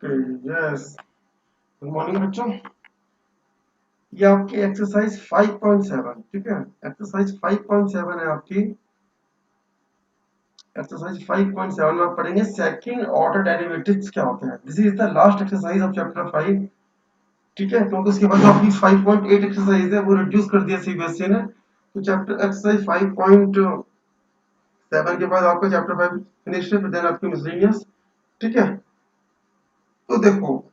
Yes, good morning बच्चों। ये आपकी एक्सरसाइज 5.7, ठीक है। एक्सरसाइज 5.7 है आपकी। एक्सरसाइज 5.7 में आप पढ़ेंगे सेकंड ऑर्डर डेरिवेटिव्स क्या होते हैं। This is the last exercise of chapter 5, ठीक है। क्योंकि उसके बाद आपकी 5.8 एक्सरसाइज है, वो रिड्यूस कर दिया सीबीएसई ने। तो चैप्टर एक्सरसाइज 5.7 के बाद आपका चैप्टर 5 फिनिश है, फिर देन आपकी मिसलेनियस, ठीक है। तो देखो,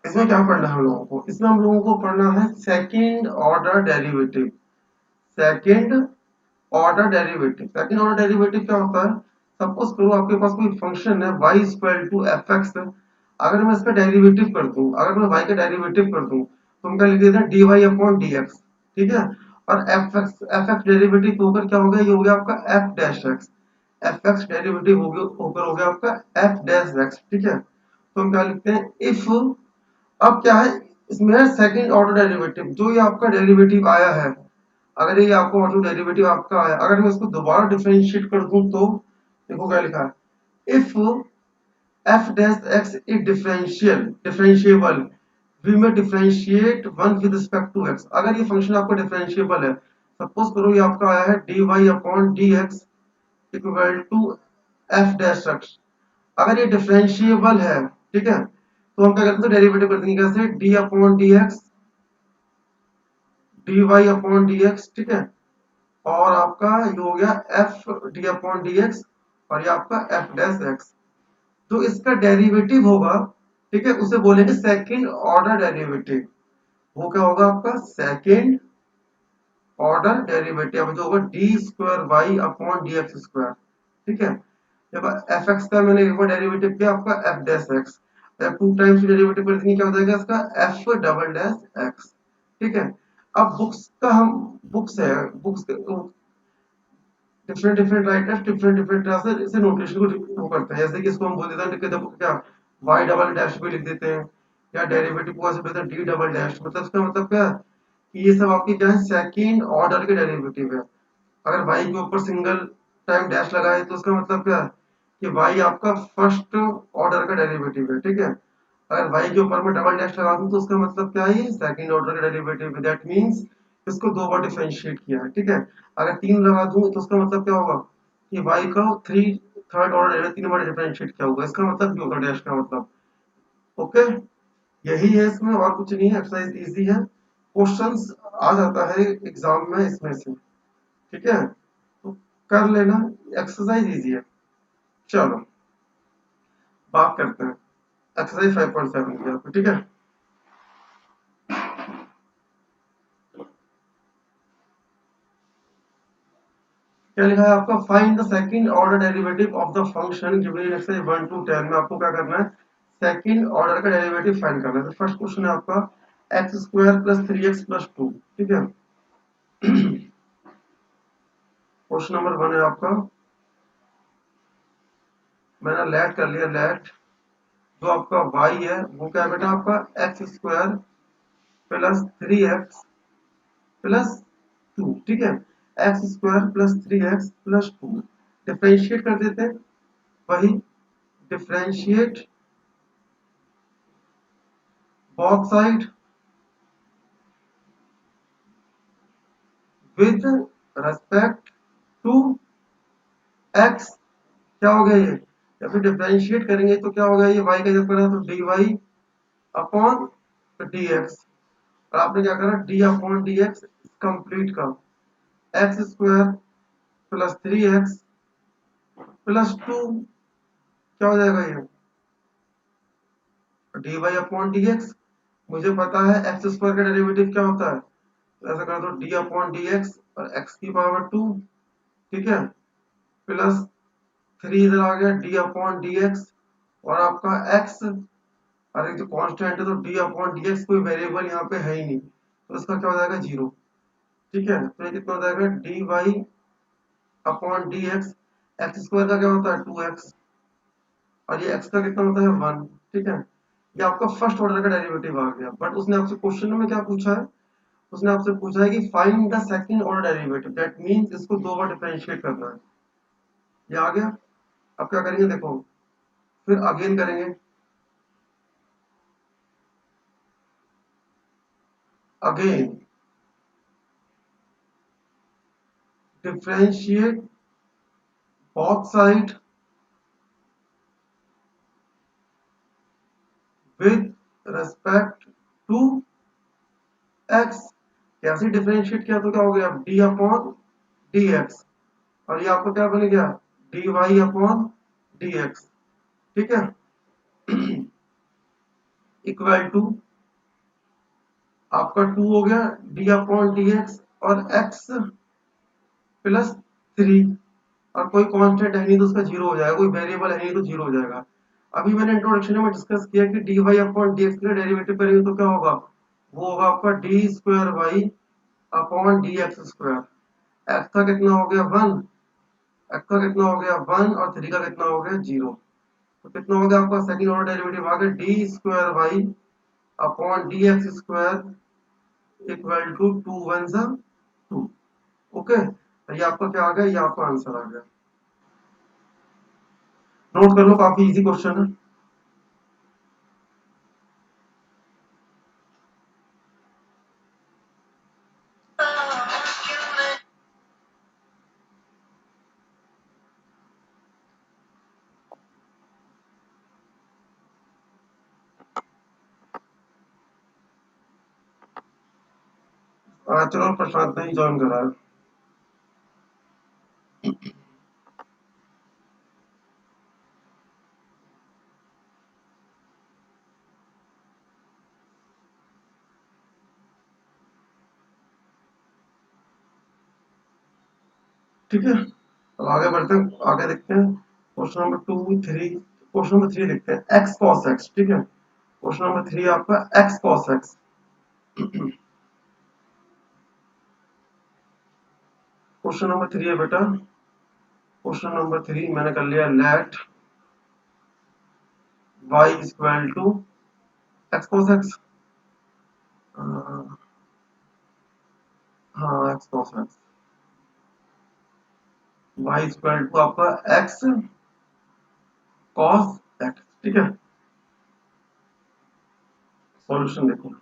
इसमें क्या पढ़ना है हम लोगों को। इसमें हम लोगों को पढ़ना है second order derivative. Second order derivative, second order derivative क्या होता है। सपोज करो आपके पास कोई फंक्शन है y equal to f x. अगर मैं इसका डेरिवेटिव कर दूं, अगर मैं y का डेरिवेटिव कर दूं तो हम क्या लिख देते हैं dy अपॉन dx, ठीक है। और एफ एक्स डेरिवेटिव होकर क्या हो गया, ये हो गया आपका F dash x. F x derivative होकर हो गया आपका एफ डैश एक्स, ठीक है। तो हम क्या लिखते हैं, इफ, अब क्या है इसमें है सेकंड ऑर्डर डेरिवेटिव। जो ये आपका डेरिवेटिव आया है, अगर ये आपको जो डेरिवेटिव आपका आया, अगर मैं इसको दोबारा डिफरेंशिएट कर दूं तो देखो क्या लिखा है, if f dash x is differentiable, we may differentiate one with respect to x. अगर ये फंक्शन आपका डिफरेंशिएबल है, सपोज करो ये आपका आया है dy upon dx equal to f dash x. अगर ये डिफरेंशिएबल है, ठीक है, तो हम क्या करते हैं, डेरिवेटिव कर देंगे कैसे, D upon d x dy upon dx, ठीक है। और आपका ये हो गया एफ डी अपॉन dx, और ये आपका एफ डैश एक्स। जो इसका डेरिवेटिव होगा, ठीक है, उसे बोलेंगे सेकंड ऑर्डर डेरिवेटिव। वो क्या होगा आपका सेकंड ऑर्डर डेरिवेटिव, जो होगा d square y upon d x square, ठीक है। जब एफ एक्स का मैंने एक बार डेरिवेटिव किया आपका एफ डैश एक्स, जब टू टाइम्स डेरिवेटिव कर देंगे क्या हो जाएगा इसका एफ डबल डैश एक्स, ठीक है। अब बुक्स का हम, बुक्स है, books different different writers different different तरह से इसे नोटेशन को वो करते हैं। जैसे कि इसको हम बोल देते हैं कि देखो क्या वाई डबल डैश भी लिख देते हैं, या डेरिवेटिव को ऐसे बोलते हैं डी डबल डैश। मतलब इसका मतलब क्या है कि ये सब आपकी क्या है, सेकंड ऑर्डर के डेरिवेटिव है। अगर वाई के ऊपर सिंगल टाइम डैश लगाए तो उसका मतलब क्या है कि वाई आपका फर्स्ट ऑर्डर का डेरिवेटिव है, ठीक है। अगर वाई के ऊपर मैं डबल डैश लगा दूं तो उसका मतलब क्या है, ये सेकंड ऑर्डर का डेरिवेटिव है। दैट मींस इसको दो बार डिफरेंशिएट किया है, ठीक है। अगर तीन लगा दूं तो उसका मतलब क्या होगा कि वाई का थ्री थर्ड ऑर्डर तीन बार डिफरेंशिएट किया होगा, इसका मतलब क्या होगा डैश का मतलब। ओके, यही है इसमें, और कुछ नहीं है। एक्सरसाइज इजी है, क्वेश्चंस आ जाता है एग्जाम में इसमें से, ठीक है। तो कर लेना, एक्सरसाइज इजी है। चलो बात करते हैं एक्सरसाइज 5.7 की आपको, ठीक है। क्या लिखा है आपका, find the second order derivative of the function given in exercise 1 to 10 में। आपको क्या करना है, सेकंड ऑर्डर का डेरिवेटिव फाइंड करना है। तो फर्स्ट क्वेश्चन है आपका एक्स स्क्वायर प्लस 3x+2, ठीक है। क्वेश्चन नंबर 1 है आपका, मैंने लेट कर लिया, लेट जो आपका y है वो क्या है बेटा आपका एक्स स्क्वायर प्लस 3x+2, ठीक है। X square plus 3x+2 differentiate कर देते हैं, वही differentiate both side with respect to x। क्या हो गया ये, या फिर डिफरेंशिएट करेंगे तो क्या होगा, ये y का जब करा तो dy अपॉन dx, और आपने क्या करा d अपॉन dx कंप्लीट का एक्स स्क्वायर प्लस 3x+2, क्या हो जाएगा ये dy अपॉन dx। मुझे पता है एक्स स्क्वायर का डेरिवेटिव क्या होता है, तो ऐसा कर दो d अपॉन dx और x की पावर 2, ठीक है, प्लस 3 इधर आ गया डी अपॉन डी एक्स, और आपका x, और एक जो कांस्टेंट है तो डी अपॉन डी एक्स, कोई वेरिएबल यहाँ पे है ही नहीं, तो इसका क्या हो जाएगा जीरो, ठीक है। तो ये कितना हो जाएगा d y upon d x. X square का क्या होता है 2x, और ये x का कितना होता है 1, ठीक है। ये आपका फर्स्ट ऑर्डर का डेरिवेटिव आ गया। बट उसने आपसे क्वेश्चन में क्या पूछा है, उसने आपसे पूछा है कि find the second order derivative, that means इसको दो बार डिफरेंशिएट करना है। ये आ गया। अब क्या करेंगे देखो, फिर अगेन करेंगे, again differentiate both side with respect to x। कैसे डिफरेंशिएट किया तो क्या हो गया d अपॉन dx, और ये आपको क्या बन गया dy अपॉन dx। ठीक है, इक्वल टू आपका 2 हो गया d अपॉन dx और x प्लस 3, और कोई कांस्टेंट है नहीं तो उसका जीरो हो जाएगा, कोई वेरिएबल है नहीं तो जीरो हो जाएगा। अभी मैंने इंट्रोडक्शन में डिस्कस किया कि dy अपॉन dx का डेरिवेटिव करेंगे तो क्या होगा, वो होगा आपका d square y upon dx square. x का कितना हो गया 1, x का कितना हो गया 1 और 3 का कितना हो गया 0। तो कितना हो गया आपका सेकंड ऑर्डर डेरिवेटिव आ गया d square y upon dx square equal to 2 1 सा 2। ओके, तो ये आपका क्या आ गया, ये आपका आंसर आ गया। नोट कर लो, काफी इजी क्वेश्चन है। चलो प्रशांत नहीं ज्वाइन करा है। ठीक है, अब आगे बढ़ते हैं, आगे देखते हैं क्वेश्चन नंबर 2 3। क्वेश्चन नंबर 3 लिखते हैं x cos x। ठीक है, क्वेश्चन नंबर 3 आपका x cos x। Question number 3 है बेटा, क्वेश्चन नंबर 3 मैंने कर लिया let y equal to x cos x। हाँ x cos x, y equal to आपका x cos x। ठीक है, सॉल्यूशन देखो,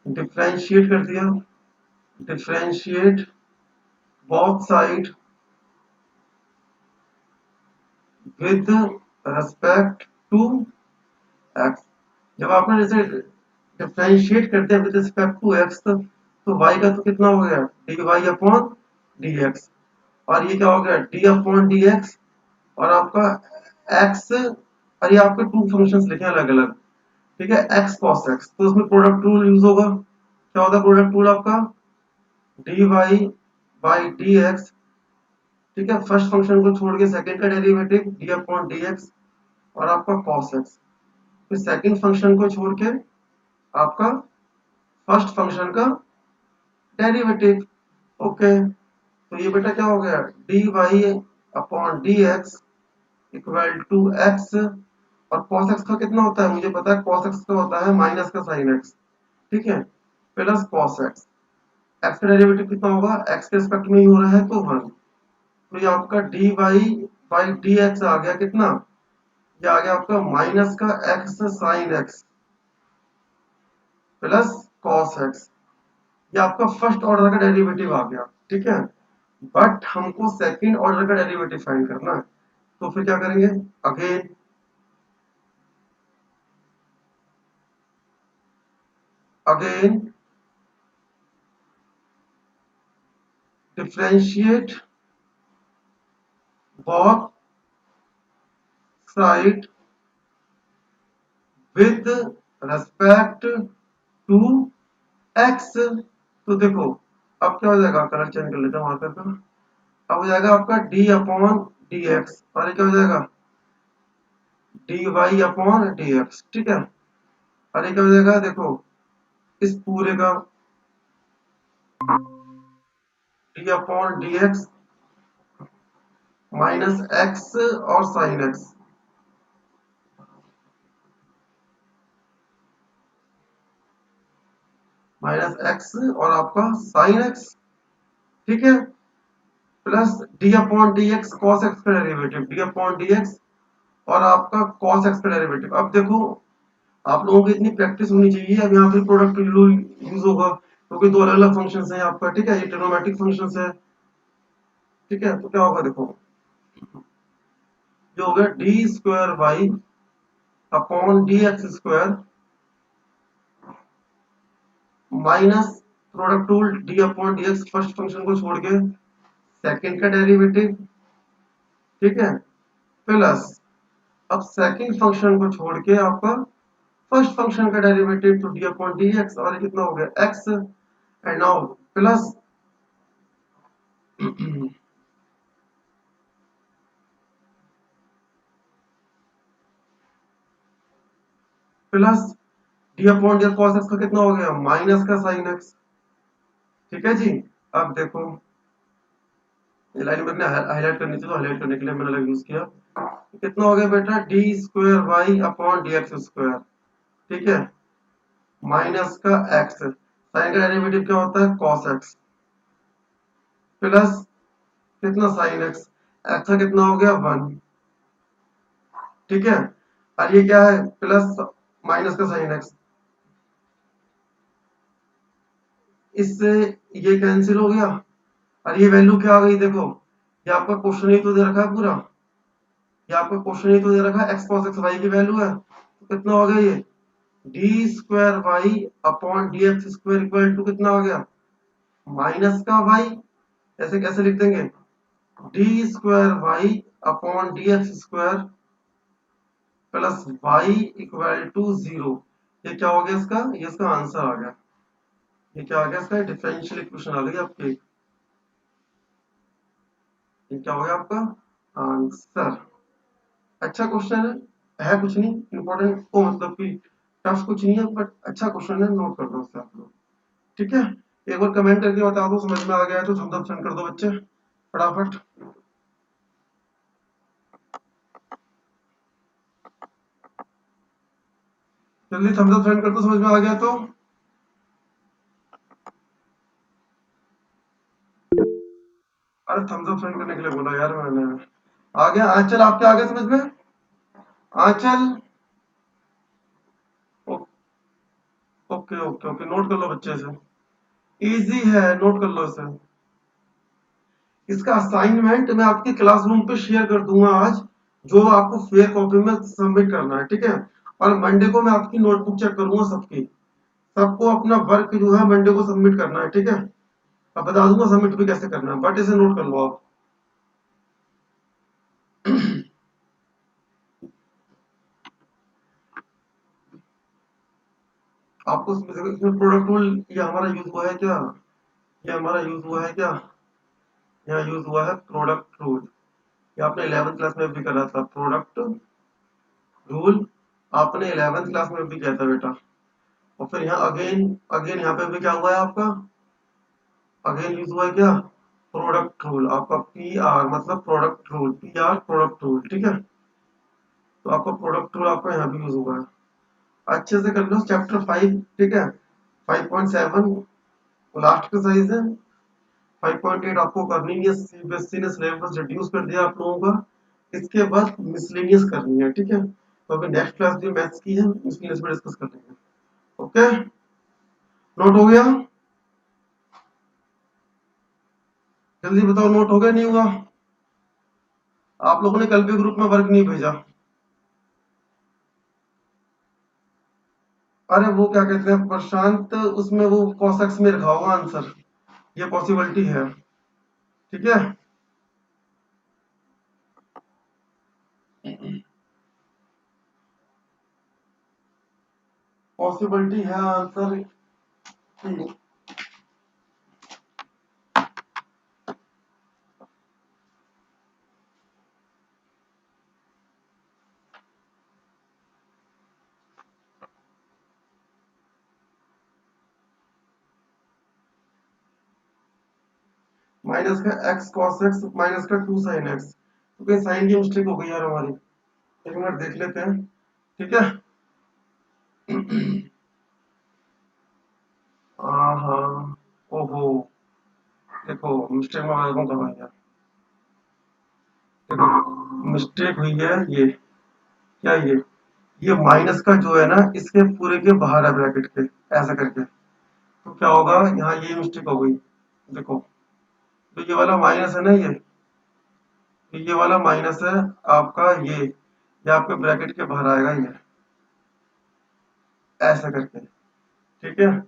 डिफरेंशिएट कर दिया, differentiate both side with respect to x। जब आपने जैसे डिफरेंशिएट करते हैं विद रिस्पेक्ट टू x, तो y का तो कितना हो गया dy अपॉन dx, और ये क्या हो गया d अपॉन dx, और आपका x, और ये आपके टू फंक्शंस लिखे हैं अलग अलग। ठीक है, x cos x, तो उसमें प्रोडक्ट रूल यूज होगा। क्या होता है प्रोडक्ट रूल आपका dy बाई dx। ठीक है, फर्स्ट फंक्शन को छोड़ के सेकंड का डेरिवेटिव d अपॉन dx, और आपका cos x, फिर सेकंड फंक्शन को छोड़ के आपका फर्स्ट फंक्शन का डेरिवेटिव। ओके, तो ये बेटा क्या हो गया dy upon dx equal to x, और cos x का कितना होता है मुझे पता है, cos x का होता है माइनस का sin x। ठीक है, प्लस cos x, x का डेरिवेटिव कितना होगा, x के रिस्पेक्ट में ही हो रहा है तो 1। तो ये आपका dy बाई dx आ गया कितना, ये आ गया आपका माइनस का x sin x plus cos x। ये आपका फर्स्ट ऑर्डर का डेरिवेटिव आ गया। ठीक है, बट हमको सेकंड ऑर्डर का डेरिवेटिव फाइंड करना है, तो फिर क्या करेंगे, again again differentiate both side with respect to x। तो देखो अब क्या हो जाएगा, कलर चेंज कर लेते हैं मार्कर का। अब हो जाएगा आपका d अपॉन dx, और ये क्या हो जाएगा dy अपॉन dx। ठीक है, और ये क्या हो जाएगा देखो इस पूरे का d upon dx minus x और साइन x, माइनस x और आपका साइन x। ठीक है, plus d upon dx cos x का डेरिवेटिव d अपॉन dx, और आपका cos x का डेरिवेटिव। अब देखो आप लोगों की इतनी प्रैक्टिस होनी चाहिए। अब यहाँ पे प्रोडक्ट रूल यूज होगा क्योंकि दो अलग अलग फंक्शन है आपका, ठीक है, ये ट्रिग्नोमेट्रिक फंक्शन है, ठीक है। तो क्या होगा देखो, जो हो गया d square y upon d x square minus product rule d upon d x, first function को छोड़ के सेकंड का डेरिवेटिव, ठीक है, प्लस अब सेकंड फंक्शन को छोड़ के आपका फर्स्ट फंक्शन का डेरिवेटिव, तो डी अपॉन डी एक्स, और ये कितना हो गया x, and now plus plus D upon D cos x का कितना हो गया माइनस का साइन एक्स, ठीक है जी। अब देखो ये लाइन मैंने हाईलाइट करनी थी, तो हाईलाइट करने के लिए मैंने अलग यूज किया। कितना हो गया बेटा d square y upon d x square, ठीक है, माइनस का एक्स, साइन का डेरिवेटिव क्या होता है कॉस एक्स, प्लस कितना साइन एक्स, एक्स का कितना हो गया वन, ठीक है, और ये क्या है प्लस माइनस का साइन एक्स, इससे ये कैंसिल हो गया, और ये वैल्यू क्या आ गई देखो, ये आपका क्वेश्चन ही तो दे रखा है पूरा, ये आपका क्वेश्चन ही तो दे रखा है एक्स कॉस एक्स वाई की वैल्यू है, तो कितना हो गया ये d square y upon d x square equal to कितना हो गया माइनस का वाई, ऐसे कैसे लिख देंगे d square y upon d x square plus y equal to zero. ये क्या हो गया इसका, ये इसका आंसर आ गया, ये क्या आ गया इसका डिफरेंशियल इक्वेशन आ गई आपकी, ये क्या हो गया आपका आंसर। अच्छा क्वेश्चन है कुछ नहीं इंपॉर्टेंट को मतलब कि टफ कुछ नहीं है, बट अच्छा क्वेश्चन है, नोट कर दो उससे आप लोग, ठीक है। एक बार कमेंट करके बता दो समझ में आ गया है तो थम्स अप सेंड कर दो बच्चे फटाफट, जल्दी थम्स अप सेंड कर दो समझ में आ गया तो। अरे थम्स अप सेंड करने के लिए बोला यार मैंने। आ गया आंचल, आपके आ गया समझ में आंचल। ओके ओके ओके, नोट कर लो बच्चे से, इजी है, नोट कर लो इसे। इसका असाइनमेंट मैं आपके क्लासरूम पे शेयर कर दूंगा आज, जो आपको फेयर कॉपी में सबमिट करना है, ठीक है। और मंडे को मैं आपकी नोटबुक चेक करूंगा सबकी, सबको अपना वर्क जो है मंडे को सबमिट करना है, ठीक है। अब बता दूंगा सबमिट भी कैसे करना है, बट इसे नोट कर लो आप। आपको इसमें प्रोडक्ट रूल ये हमारा यूज हुआ है क्या, ये हमारा यूज हुआ है क्या, यहाँ यूज हुआ है प्रोडक्ट रूल, ये आपने 11th क्लास में भी करा था प्रोडक्ट रूल, आपने 11th क्लास में भी किया था बेटा। और फिर यहाँ अगेन अगेन यहाँ पे भी क्या हुआ है आपका, अगेन यूज हुआ है क्या प्रोडक्ट रूल, आपका पी आर मतलब product rule, P R product rule, ठीक है। तो आपका प्रोडक्ट रूल आपका यहाँ भी यूज हुआ है, अच्छे से कर लो चैप्टर 5, ठीक है। 5.7 लास्ट का साइज है, 5.8 आपको करनी है, सीबीएसई ने सिलेबस रिड्यूस कर दिया आप लोगों का, इसके बाद मिसलेनियस करनी है, ठीक है। तो अभी नेक्स्ट क्लास जो मैथ्स की है मिसलेनियस में डिस्कस कर लेंगे, ओके। नोट हो गया, जल्दी बताओ नोट हो गया नहीं हुआ, आप लोगों ने कल के ग्रुप में वर्क नहीं भेजा। अरे वो क्या कहते हैं प्रशांत, उसमें वो कॉसेक्स में रखा होगा आंसर, ये पॉसिबिलिटी है, ठीक है। पॉसिबिलिटी है आंसर की। माइनस का एक्स कॉस एक्स माइनस का टू साइन एक्स, तो कहीं साइन की मिस्टेक हो गई यार हमारी, एक मिनट देख लेते हैं, ठीक है। हाँ, ओहो, देखो मिस्टेक में मैं कहाँ गया, देखो मिस्टेक हुई है, ये क्या ये ये माइनस का जो है ना इसके पूरे के बाहर है ब्रैकेट के, ऐसा करके। तो क्या होगा, यहाँ ये मिस्टेक हो गई। देखो, तो ये वाला माइनस है ना, ये वाला माइनस है आपका, ये आपके ब्रैकेट के बाहर आएगा, ये ऐसा करके। ठीक है,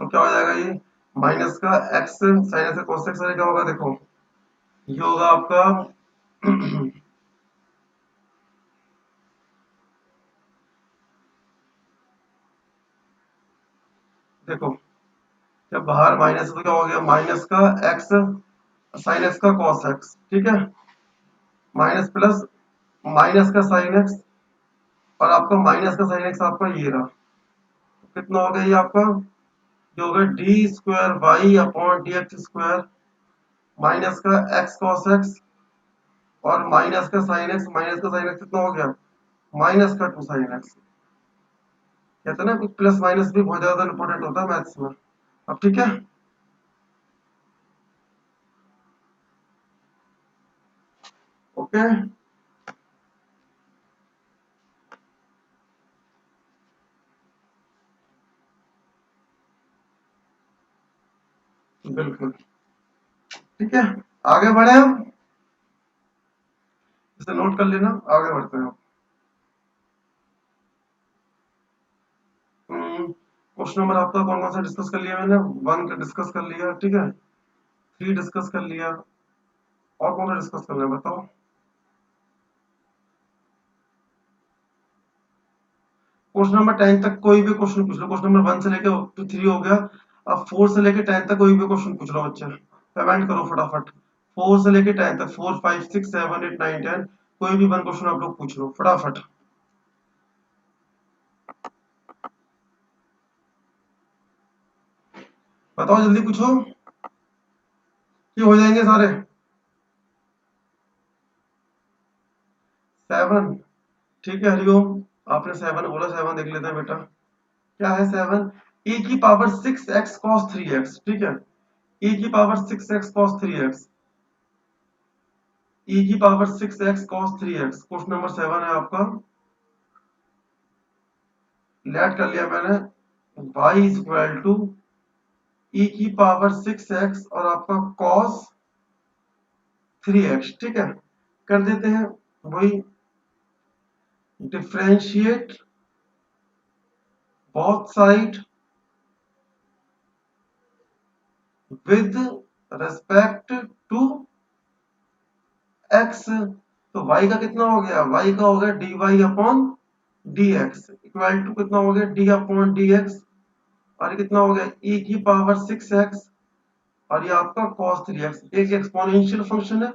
तो क्या हो जाएगा, ये माइनस का x sine x cos x क्या होगा, देखो ये होगा आपका देखो, जब बाहर माइनस तो क्या हो गया, माइनस का एक्स साइन एक्स का कॉस एक्स, ठीक है, माइनस प्लस माइनस का साइन एक्स, और आपका माइनस का साइन एक्स आपका ये रहा। कितना हो गया ये आपका, जो होगा d square y upon d x square minus का एक्स कॉस एक्स और माइनस का साइन एक्स, माइनस का साइन एक्स कितना हो गया, माइनस का टू साइन एक्स। कहते हैं ना प्लस माइनस भी बहुत ज्यादा इंपॉर्टेंट होता है मैथ्स में। अब ठीक है, ओके, बिल्कुल ठीक है। आगे बढ़े हम, इसे नोट कर लेना, आगे बढ़ते हैं। क्वेश्चन नंबर आपका कौन कौन सा डिस्कस कर लिया मैंने, वन का डिस्कस कर लिया, ठीक है, थ्री डिस्कस कर लिया, और कौन सा डिस्कस करना है बताओ। क्वेश्चन नंबर 10 तक कोई भी क्वेश्चन पूछ लो, क्वेश्चन नंबर 1 से लेके टू 3 हो गया। अब 4 से लेके 10 तक कोई भी क्वेश्चन पूछ लो बच्चे, कमेंट करो फटाफट। 4 से लेके 10 तक, 4 5 6 7 8 9 10, कोई भी वन क्वेश्चन आप लोग पूछ लो फटाफट। बताओ जल्दी पूछो, कि हो जाएंगे सारे। 7, ठीक है हरिओम, आपने 7 बोला, 7 देख लेते हैं बेटा। क्या है 7, e की पावर 6x cos 3x, ठीक है, e की power 6x cos 3x, e की power 6x cos 3x, question number 7 है आपका। लेट कर लिया मैंने, y is equal to e की पावर 6x और आपका cos 3x, ठीक है, कर देते हैं वही, differentiate both side with respect to x। तो y का कितना हो गया, y का हो गया dy upon dx equal to कितना हो गया, d अपॉन dx, और ये कितना हो गया e की पावर 6x, और ये आपका cos 3x। एक एक्सपोनेंशियल फंक्शन है,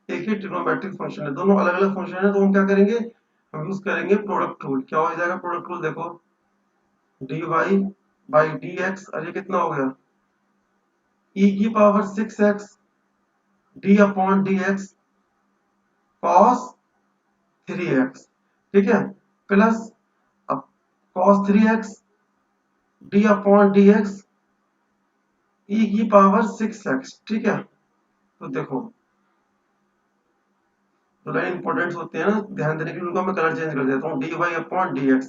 एक ही ट्रिग्नोमेट्रिक फंक्शन है, दोनों अलग अलग फंक्शन है, तो हम क्या करेंगे, हम यूज करेंगे प्रोडक्ट रूल। क्या हो जाएगा प्रोडक्ट रूल, देखो dy बाई dx, और ये कितना हो गया e की power 6x d upon dx cos 3x, ठीक है, प्लस अब cos 3x d upon dx e की पावर 6x, ठीक है। तो देखो, जो लाइन इंपॉर्टेंट होते हैं ना ध्यान देने के लिए, उनको मैं कलर चेंज कर देता हूँ, dy upon dx।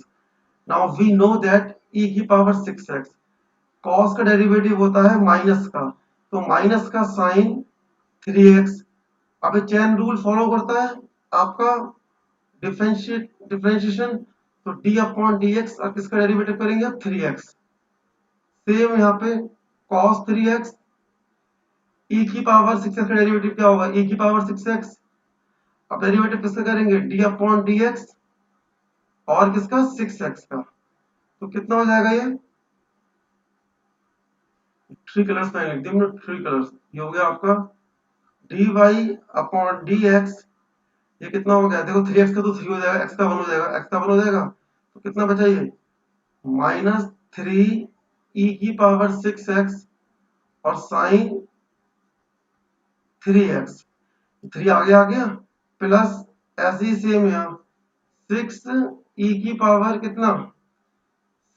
Now we know that e की पावर 6x, cos का डेरिवेटिव होता है माइनस का, तो माइनस का साइन 3x। अब ये चेन रूल फॉलो करता है आपका, डिफरेंशिएशन, तो d अपॉन dx, अब किसका डेरिवेटिव करेंगे अब 3x, सेम यहाँ पे cos 3x, e की पावर 6x का डेरिवेटिव क्या होगा, e की पावर 6x, अब डेरिवेटिव किसका करेंगे d अपॉन dx और किसका 6x का, तो कितना हो जाएगा ये, थ्री कलर्स में लिख दिया, थ्री कलर्स, ये हो गया आपका dy अपॉन dx, ये कितना हो गया, देखो 3x का तो 3 हो जाएगा, x का 1 हो जाएगा, x का 1 हो जाएगा, तो कितना बचा ये -3 e की पावर 6x और साइन 3x, 3 आगे आ गया, प्लस ऐसे ही सेम यहाँ 6 e की पावर कितना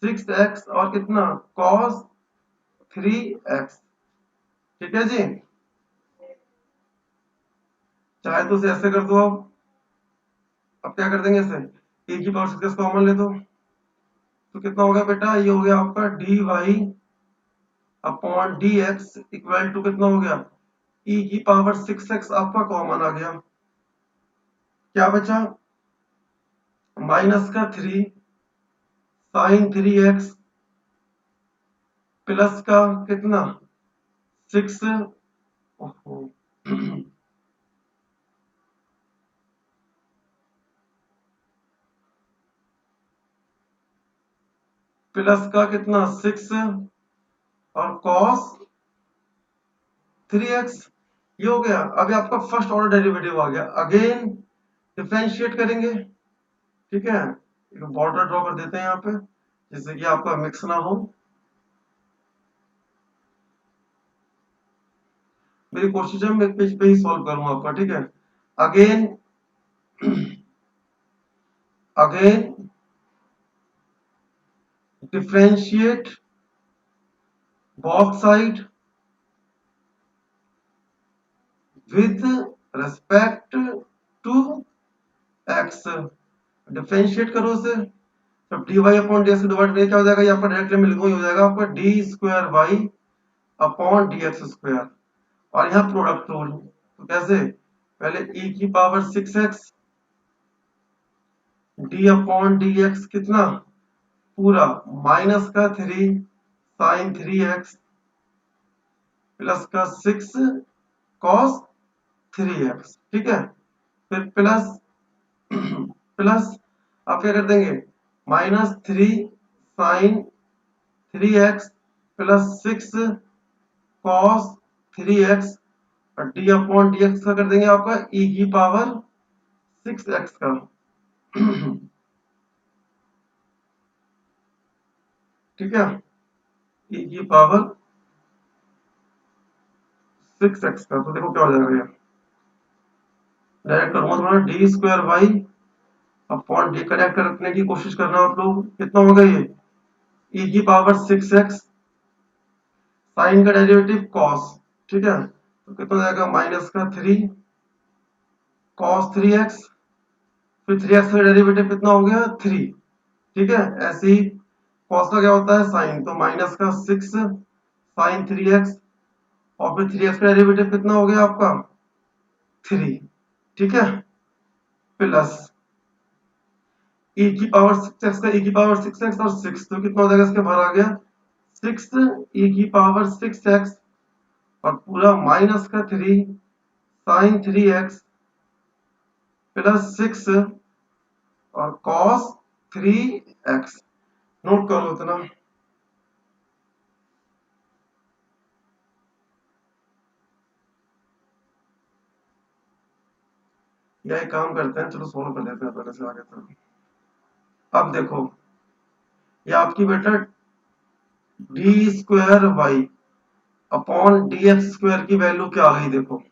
6x और कितना cos 3x, ठीक है जी। चाहे तो इसे ऐसे कर दो, अब अब क्या कर देंगे इसे, e की पावर 6x कॉमन ले दो, तो कितना हो गया बेटा, ये हो गया आपका dy upon dx equal to कितना हो गया, e की पावर 6x आपका कॉमन आ गया, क्या बचा, माइनस का 3 साइन 3x प्लस का कितना 6, ओहो प्लस का कितना 6 और कॉस 3x, ये हो गया। अभी आपका फर्स्ट ऑर्डर डेरिवेटिव आ गया, अगेन डिफरेंशिएट करेंगे, ठीक है, एक बॉर्डर ड्रॉ कर देते हैं यहाँ पे जिससे कि आपका मिक्स ना हो। मेरी कोशिश है मैं पेज पे ही सॉल्व करूँ आपका, ठीक है। Again again differentiate both side with respect to x, differentiate करो उसे, जब dy upon d x divide करें क्या हो जाएगा, ये आपका डायरेक्टली में लिखूंगा, हो जाएगा आपका d square y upon d x square, और यहाँ प्रोडक्ट रूल, तो कैसे, पहले e की power 6x d upon d x कितना पूरा माइनस का 3 साइन 3x प्लस का 6 कॉस 3x, ठीक है, फिर प्लस प्लस आप क्या कर देंगे, -3 sign 3x plus 6 cos 3x और डी अपॉन डी एक्स का कर देंगे आपका e की पावर 6x का ठीक है, e की पावर 6x का, तो देखो क्या हो जाएगा, ये डायरेक्ट करूंगा थोड़ा, d square y upon d connect रखने की कोशिश करना आप लोग, कितना होगा ये e की पावर 6x साइन का डेरिवेटिव कॉस, ठीक है, तो कितना हो जाएगा माइनस का 3 कॉस 3x, फिर 3x का डेरिवेटिव कितना हो गया 3, ठीक है, ऐसे ही कॉस का क्या होता है साइन, तो माइनस का 6 साइन 3x और फिर 3x का डेरिवेटिव कितना हो गया आपका 3, ठीक है, प्लस e की पावर 6x का e की पावर 6x और 6, तो कितना हो जाएगा इसके बाहर आ गया 6 e की पावर 6x और पूरा माइनस का 3 साइन 3x प्लस 6 और कॉस 3x, नोट कर लो इतना। या एक काम करते हैं, चलो सोल्व कर लेते हैं पहले से आगे तक। अब देखो ये आपकी बेटा d square y upon d x square की वैल्यू क्या आ गई, देखो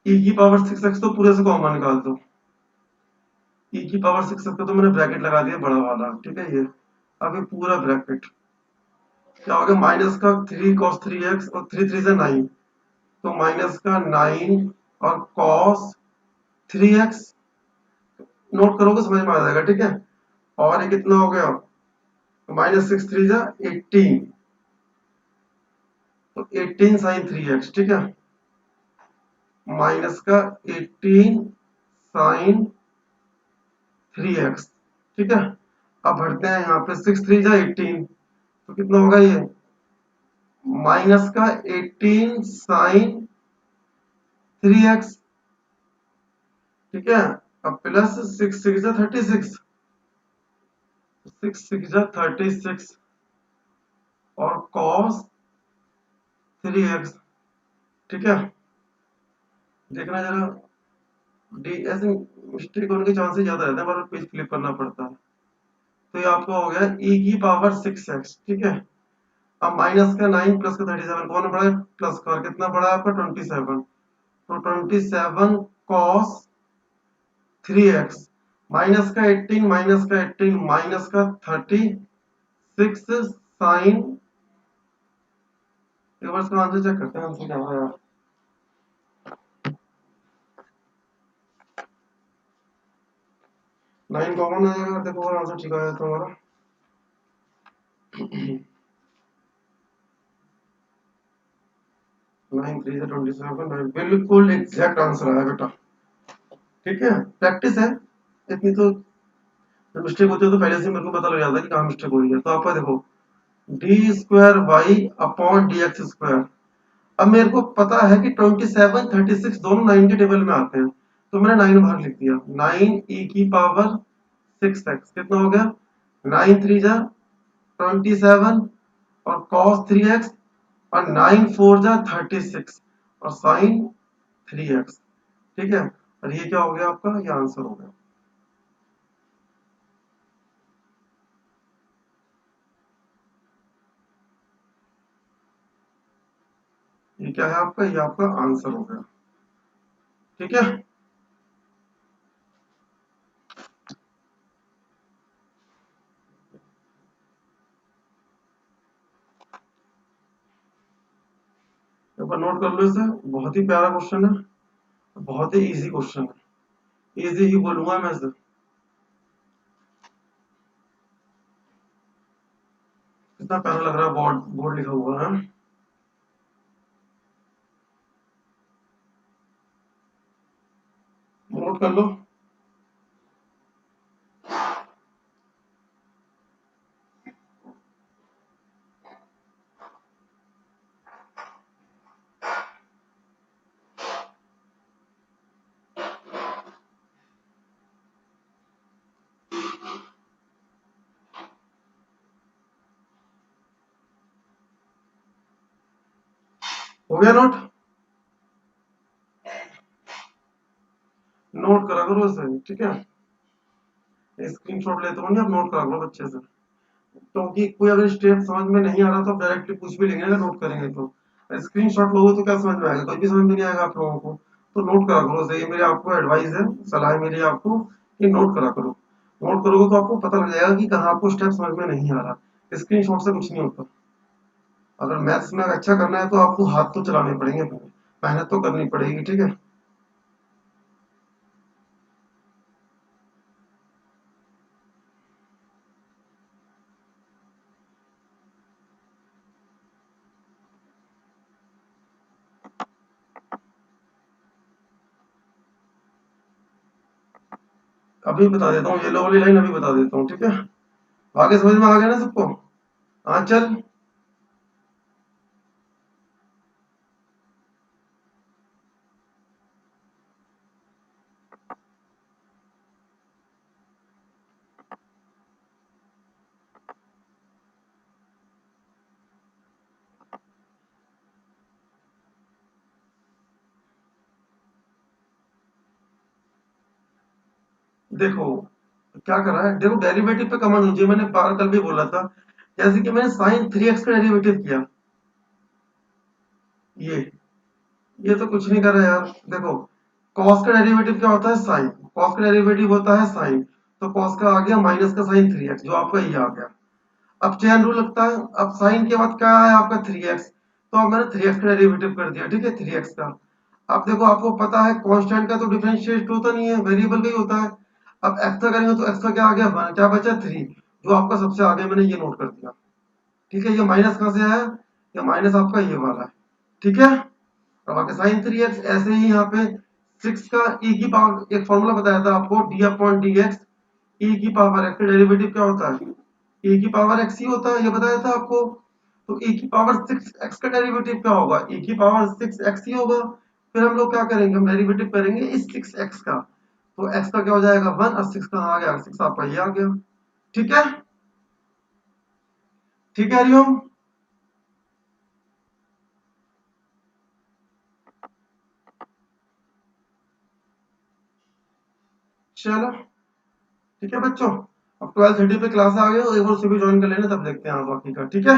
e की पावर 6x तो पूरे से कॉमन निकाल दो, e की पावर 6x का तो मैंने ब्रैकेट लगा दिया बड़ा वाला, ठीक है, ये अब ये पूरा ब्रैकेट क्या हो गया, माइनस का 3 cos 3x और 3 3 से 9, तो माइनस का 9 और cos 3x, नोट करोगे समझ में आ जाएगा, ठीक है, और ये कितना हो गया, -6 3 जा 18, तो 18 साइन 3x, ठीक है, माइनस का 18 साइन 3x, ठीक है, अब भरते हैं यहाँ पे 6 3 जा 18, तो कितना होगा ये माइनस का 18 साइन 3x, ठीक है, अब प्लस 6 6 जा 36, 6 6 जा 36 और cos 3x, ठीक है, देखना जरा डी ऐसे मिस्टेक होने के चांसेस ज्यादा रहते हैं, पर पेज फ्लिप करना पड़ता है, तो ये आपका हो गया e की पावर 6x, ठीक है, अब माइनस का 9 प्लस का 37 कौन पड़ा है प्लस का, और कितना पड़ा है आपका 27, तो 27 cos 3x माइनस का 18 माइनस का 36 साइन एक बार इसका आंसर चेक करते हैं, आंसर क्या होगा यार। 9 कॉमन आ जाएगा, देखो अगर आंसर ठीक आया तो हमारा 9 3 27, 9 बिल्कुल एग्जैक्ट आंसर आया बेटा। ठीक है, प्रैक्टिस है इतनी तो। जब मिस्टेक होती है तो पहले से मेरे को पता लग जाता है कि कहाँ मिस्टेक हो रही है। तो आपका देखो d square y upon d x square. अब मेरे को पता है कि 27 36 दोनों 9 के टेबल में आते हैं, तो मैंने 9 बाहर लिख दिया। 9 ई की पावर 6x कितना हो गया, 9 3 जा 27 और cos 3x और 9 4 जा 36 और sin 3x। ठीक है, और ये क्या हो गया आपका, ये आंसर हो गया। ये क्या है आपका, ये आपका आंसर हो गया। ठीक है, एक बार नोट कर लो इसे। बहुत ही प्यारा क्वेश्चन है, बहुत ही इजी क्वेश्चन है, इजी ही बोलूंगा मैं इसे। कितना प्यारा लग रहा है, बोर्ड बोर्ड लिखा हुआ है। नोट कर लो। हो गया नोट, नोट करा करो इसे। ठीक है, स्क्रीनशॉट लेते हो, आप नोट करा करो बच्चे से। क्योंकि कोई अगर स्टेप समझ में नहीं आ रहा तो डायरेक्टली पूछ भी लेंगे, अगर नोट करेंगे तो। स्क्रीनशॉट लोगे तो क्या समझ में आएगा, कोई भी समझ में नहीं आएगा आप लोगों को। तो नोट करा करो इसे, ये मेरी आपको एडवाइस है, सलाह है मेरी आपको कि नोट करा करो। नोट करोगे तो आपको पता लग जाएगा कि कहाँ आपको स्टेप समझ में नहीं आ रहा। स्क्रीनशॉट से कुछ नहीं होता। अगर मैथ्स में अच्छा करना है तो आपको हाथ तो चलाने पड़ेंगे, मेहनत तो करनी पड़ेगी। ठीक है, अभी बता देता हूँ, येलो वाली लाइन अभी बता देता हूँ। ठीक है, आगे समझ में आ गया ना सबको। हाँ चल, देखो क्या कर रहा है, देखो डेरिवेटिव पे कमांड होनी चाहिए, मैंने बार कल भी बोला था। जैसे कि मैंने साइन 3x का डेरिवेटिव किया, ये ये तो कुछ नहीं कर रहा यार। देखो कॉस का डेरिवेटिव क्या होता है, साइन। कॉस का डेरिवेटिव होता है साइन, तो कॉस का आ गया माइनस का साइन 3x, जो आपका ये आ गया। अब चेन रूल लगता है, अब साइन के बाद क्या है आपका 3x, तो अब मैंने 3x का डेरिवेटिव कर दिया। ठीक है, 3x का। अब देखो आपको पता है कांस्टेंट का तो डिफरेंशिएट होता नहीं है, वेरिएबल का ही होता है। अब x का करेंगे तो x का क्या आ गया 1, क्या बचा 3, जो आपका सबसे आगे मैंने ये नोट कर दिया। ठीक है, ये माइनस कहाँ से आया, ये माइनस आपका ये वाला है। ठीक है, अब आगे साइन 3x, ऐसे ही यहाँ पे 6 का e की पावर, एक फॉर्मूला बताया था आपको, d अपॉन डी एक्स, ई की पावर एक्स का डेरिवेटिव क्या होता है, e की पावर x ही होता है, ये बताया था आपको। तो e की पावर 6x का डेरिवेटिव क्या होगा, e की पावर 6x ही होगा। फिर हम लोग क्या करेंगे, हम डेरिवेटिव करेंगे इस 6x का, तो x का क्या हो जाएगा 1 और 6 कहाँ आ गया, 6 आपका ये आ गया। ठीक है, ठीक है हरिओम। चलो ठीक है बच्चों, अब 12:30 पे क्लास आ गए, तो एक बार उसे भी ज्वाइन कर लेना, तब देखते हैं आप बाकी का। ठीक है।